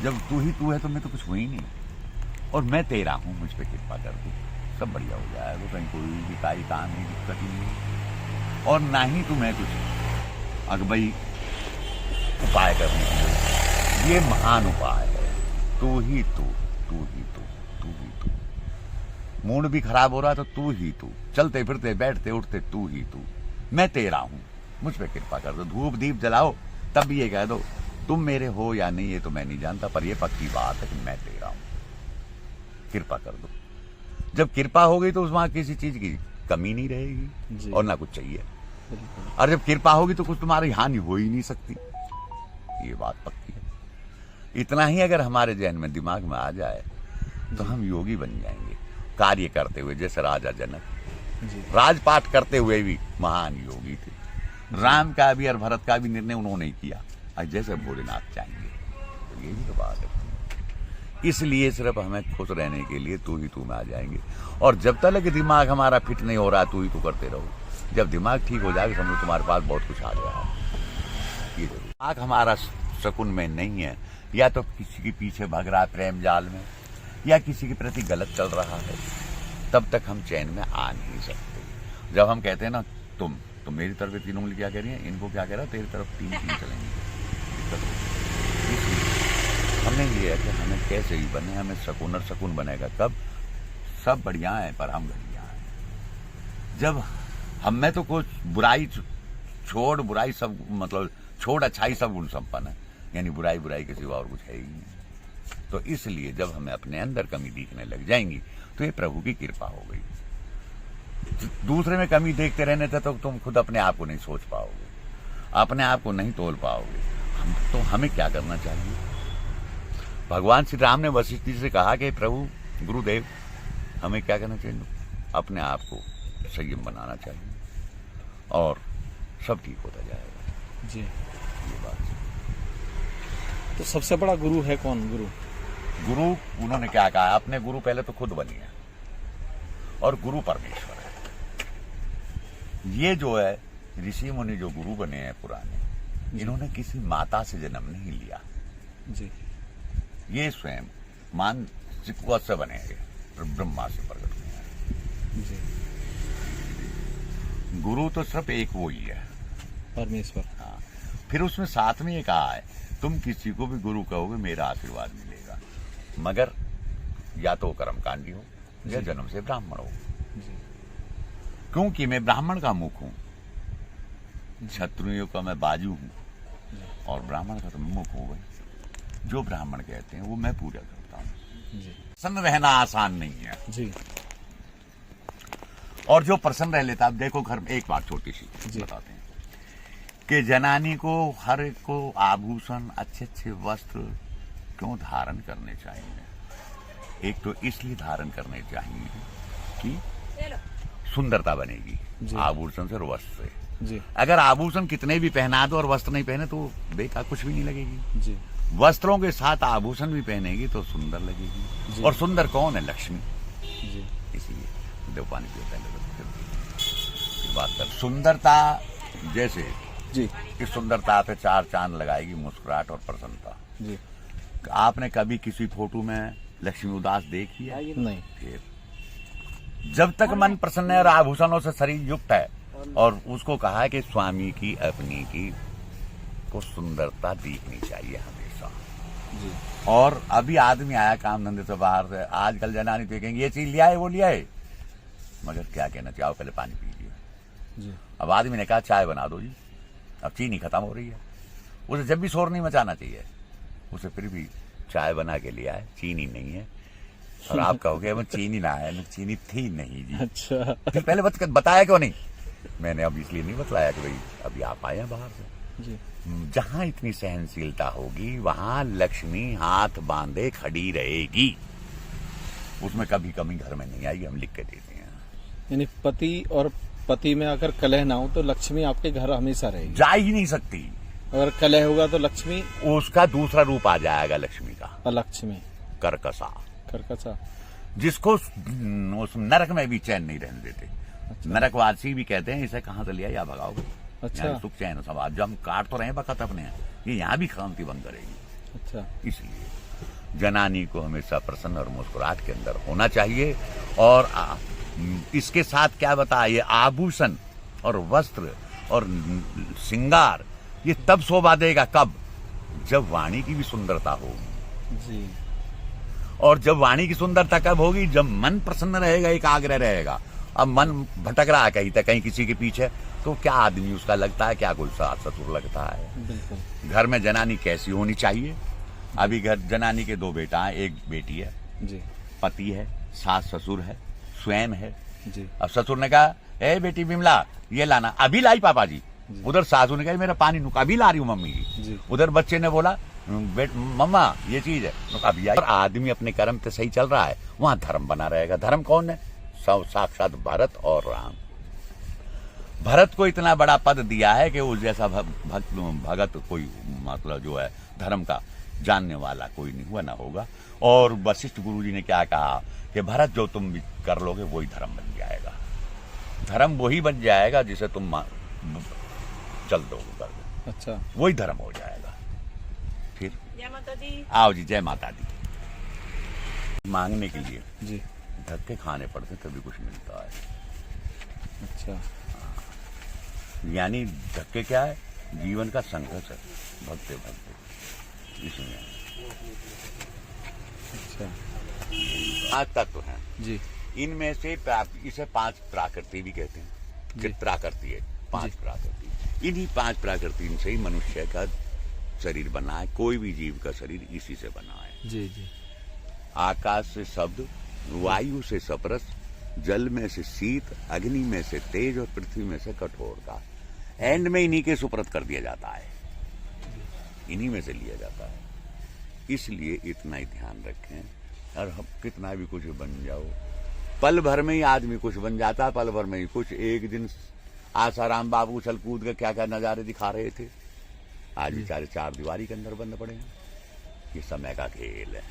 जब तू ही तू है तो मैं तो कुछ हुई ही नहीं, और मैं तेरा हूँ, मुझ पे कृपा कर दे, सब बढ़िया हो जाएगा। कहीं कोई भी काम नहीं, दिक्कत ही नहीं, और ना ही तुम्हें कुछ अगबई उपाय करने की जरूरत। ये महान उपाय है, तू ही तू, तू ही तू, तू ही तू। मूड भी खराब हो रहा तो तू ही तू, चलते फिरते बैठते उठते तू ही तू, मैं तेरा हूं, मुझ पे कृपा कर दो। धूप दीप जलाओ तब भी ये कह दो तुम मेरे हो या नहीं ये तो मैं नहीं जानता, पर ये पक्की बात है कि मैं तेरा हूं, कृपा कर दो। जब कृपा हो गई तो उसमें किसी चीज की कमी नहीं रहेगी और ना कुछ चाहिए, और जब कृपा होगी तो कुछ तुम्हारी हानि हो ही नहीं सकती, ये बात पक्की है। इतना ही अगर हमारे जहन में दिमाग में आ जाए तो हम योगी बन जाएंगे, कार्य करते हुए। जैसे राजा जनक राजपाट करते हुए भी महान योगी थे, राम का भी और भरत का भी निर्णय उन्होंने किया, और जैसे भोलेनाथ चाहेंगे, तो ये भी तो बात है। इसलिए सिर्फ हमें खुश रहने के लिए तू ही तू में आ जाएंगे, और जब तक दिमाग हमारा फिट नहीं हो रहा तू ही तू करते रहो। जब दिमाग ठीक हो जाएगा समझो तुम्हारे पास बहुत कुछ आ गया है। ये जरूर दिमाग हमारा शकुन में नहीं है, या तो किसी के पीछे भाग रहा है प्रेम जाल में, या किसी के प्रति गलत चल रहा है, तब तक हम चैन में आ नहीं सकते। जब हम कहते हैं ना तुम मेरी तरफ 3 उंगली क्या कह रही है, इनको क्या कह रहा है तेरी तरफ 3 चलेंगे, इसलिए हमने ये है कि हमें कैसे ही बने, हमें सकून और सकून बनेगा कब, सब बढ़िया है पर हम घटिया हैं। जब हम में तो कुछ बुराई छोड़, बुराई सब मतलब छोड़, अच्छाई सब गुण संपन्न है, यानी बुराई के सिवा और कुछ है ही नहीं। तो इसलिए जब हमें अपने अंदर कमी दिखने लग जाएंगी तो ये प्रभु की कृपा हो गई। दूसरे में कमी देखते रहने से तो तुम खुद अपने आप को नहीं सोच पाओगे, अपने आप को नहीं तोल पाओगे। तो हमें क्या करना चाहिए? भगवान श्री राम ने वशिष्ठ जी से कहा कि प्रभु गुरुदेव हमें क्या करना चाहिए? अपने आप को संयम बनाना चाहिए और सब ठीक होता जाएगा जी। ये बात। तो सबसे बड़ा गुरु है कौन? गुरु उन्होंने क्या कहा? अपने गुरु पहले तो खुद बनिए, और गुरु परमेश्वर है। ये जो है ऋषि मुनि जो गुरु बने हैं पुराने, इन्होंने किसी माता से जन्म नहीं लिया जी। ये स्वयं मानसिक से बने हैं, ब्रह्मा से प्रकट हुए हैं जी। गुरु तो सिर्फ एक वो ही है, परमेश्वर। हाँ, फिर उसमें साथ में ये कहा है तुम किसी को भी गुरु कहोगे मेरा आशीर्वाद मिलेगा, मगर या तो कर्मकांडी हो या जन्म से ब्राह्मण हो। क्योंकि मैं ब्राह्मण का मुख हूं, क्षत्रियों का मैं बाजू हूं, और ब्राह्मण का तो मुख हो गई। जो ब्राह्मण कहते हैं वो मैं पूरा करता हूं। प्रसन्न रहना आसान नहीं है जी। और जो प्रसन्न रह लेता, अब देखो घर में एक बात छोटी सी बताते हैं कि जनानी को हर एक को आभूषण, अच्छे वस्त्र क्यों धारण करने चाहिए? एक तो इसलिए धारण करने चाहिए कि सुंदरता बनेगी आभूषण से और वस्त्र से। जी। अगर आभूषण कितने भी पहना दो और वस्त्र नहीं पहने तो बेकार, कुछ भी नहीं लगेगी। जी। वस्त्रों के साथ आभूषण भी पहनेगी तो सुंदर लगेगी, और सुंदर कौन है? लक्ष्मी जी। इसलिए देव पानी पियो पहले बात कर। सुंदरता जैसे जी, इस सुंदरता पे 4 चांद लगाएगी मुस्कुराहट और प्रसन्नता। जी। आपने कभी किसी फोटो में लक्ष्मी उदास देखी है? नहीं। फिर जब तक मन प्रसन्न है और आभूषणों से शरीर युक्त है, और उसको कहा है कि स्वामी की अपनी की को सुंदरता दिखनी चाहिए हमेशा। जी। और अभी आदमी आया काम धंधे से बाहर से, आजकल जनानी देखेंगे ये चीज लिया है वो लिया है, मगर क्या कहना चाहिए? पहले पानी पी लिया। अब आदमी ने कहा चाय बना दो जी, अब चीनी खत्म हो रही है, उसे जब भी शोर नहीं मचाना चाहिए, उसे फिर भी चाय बना के लिया है, चीनी नहीं है, और आप कहोगे मैं चीनी ना है, चीनी थी नहीं जी। अच्छा। फिर पहले बताया क्यों नहीं? मैंने अब इसलिए नहीं बताया कि भाई अभी आप आए हैं बाहर से। जी। जहां इतनी सहनशीलता होगी वहां लक्ष्मी हाथ बांधे खड़ी रहेगी, उसमें कभी कमी घर में नहीं आएगी, हम लिख के देते हैं। यानी पति और पति में अगर कलह ना हो तो लक्ष्मी आपके घर हमेशा रहेगी, जा ही नहीं सकती। अगर कलह होगा तो लक्ष्मी, उसका दूसरा रूप आ जाएगा लक्ष्मी का, अलक्ष्मी, कर्कशा, जिसको उस नरक में भी चैन नहीं रहने देते। अच्छा। नरकवासी भी कहते हैं इसे कहां से लिया या भगाओगे। अच्छा। सुख चैन समाज जो हम काट तो रहे हैं बखत अपने, ये यहाँ भी क्रांति बंद करेगी। अच्छा। इसलिए जनानी को हमेशा प्रसन्न और मुस्कुराहट के अंदर होना चाहिए। और इसके साथ क्या बताइए, आभूषण और वस्त्र और श्रृंगार ये तब शोभा देगा कब, जब वाणी की भी सुंदरता होगी। जी। और जब वाणी की सुंदरता कब होगी, जब मन प्रसन्न रहेगा, एकाग्र रहेगा। अब मन भटक रहा है कहीं तक, कहीं किसी के पीछे, तो क्या आदमी उसका लगता है, क्या कोई सास ससुर लगता है। बिल्कुल। घर में जनानी कैसी होनी चाहिए। अभी घर जनानी के 2 बेटा हैं, 1 बेटी है, जी। पति है, सास ससुर है, स्वयं है। जी। अब ससुर ने कहा, ए बेटी बिमला ये लाना, अभी लाई पापा जी। उधर सासू ने कहा, मेरा पानी नुका, अभी ला रही हूँ मम्मी जी। जी। उधर बच्चे ने बोला, मम्मा ये चीज है, अभी आई। आदमी अपने कर्म पे सही चल रहा है, वहां धर्म बना रहेगा। धर्म कौन है? साक्षात भरत और राम। भरत को इतना बड़ा पद दिया है कि उस जैसा भगत कोई, मतलब जो है धर्म का जानने वाला कोई नहीं हुआ, ना होगा। और वशिष्ठ गुरु जी ने क्या कहा कि भरत जो तुम भी कर लोगे वही धर्म बन जाएगा। धर्म वही बन जाएगा जिसे तुम चल दोगे, कर दो, अच्छा। वही धर्म हो जाएगा। फिर जय माता दी। आओ जी, जय माता दी। मांगने के लिए जी। धक्के खाने पड़ते तभी कुछ मिलता है। अच्छा। यानी धक्के क्या है, जीवन का संघर्ष है, भगते भगते इसमें। अच्छा। 5 तत्व हैं जी। इनमें से इसे 5 प्राकृति भी कहते हैं। जी। प्राकृति है 5 जी। प्राकृति। इन्हीं 5 प्राकृति से ही मनुष्य का शरीर बना है। कोई भी जीव का शरीर इसी से बना है। जी। जी। आकाश से शब्द, वायु से सपरस, जल में से शीत, अग्नि में से तेज और पृथ्वी में से कठोरता। एंड में इन्हीं के सुप्रत कर दिया जाता है, इन्हीं में से लिया जाता है। इसलिए इतना ही ध्यान रखें। और हम कितना भी कुछ बन जाओ, पल भर में ही आदमी कुछ बन जाता है, पल भर में ही कुछ। एक दिन आसाराम बाबू उछल कूद के क्या क्या नजारे दिखा रहे थे, आज बेचारे 4 दीवारी के अंदर बंद पड़े हैं। ये समय का खेल है।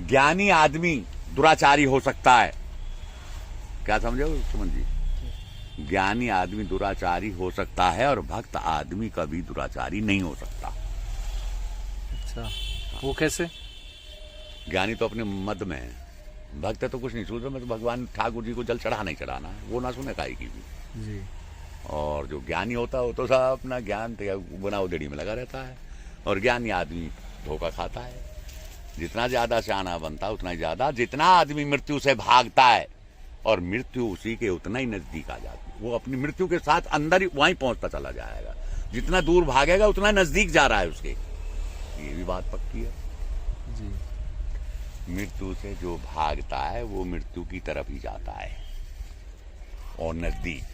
ज्ञानी आदमी दुराचारी हो सकता है, क्या समझो सुमन जी? ज्ञानी आदमी दुराचारी हो सकता है और भक्त आदमी कभी दुराचारी नहीं हो सकता। अच्छा, वो कैसे? ज्ञानी तो अपने मद में है, भक्त तो कुछ नहीं सोच रहा, मैं तो भगवान ठाकुर जी को जल चढ़ा नहीं चढ़ाना है, वो ना सुने काई की भी। जी। और जो ज्ञानी होता है वो तो सब अपना ज्ञान बुना उधेड़ी में लगा रहता है। और ज्ञानी आदमी धोखा खाता है। जितना ज्यादा सियाना बनता है उतना ही ज्यादा, जितना आदमी मृत्यु से भागता है और मृत्यु उसी के उतना ही नजदीक आ जाती है। वो अपनी मृत्यु के साथ अंदर ही वहीं पहुंचता चला जाएगा। जितना दूर भागेगा उतना नजदीक जा रहा है उसके। ये भी बात पक्की है। जी। मृत्यु से जो भागता है वो मृत्यु की तरफ ही जाता है और नजदीक।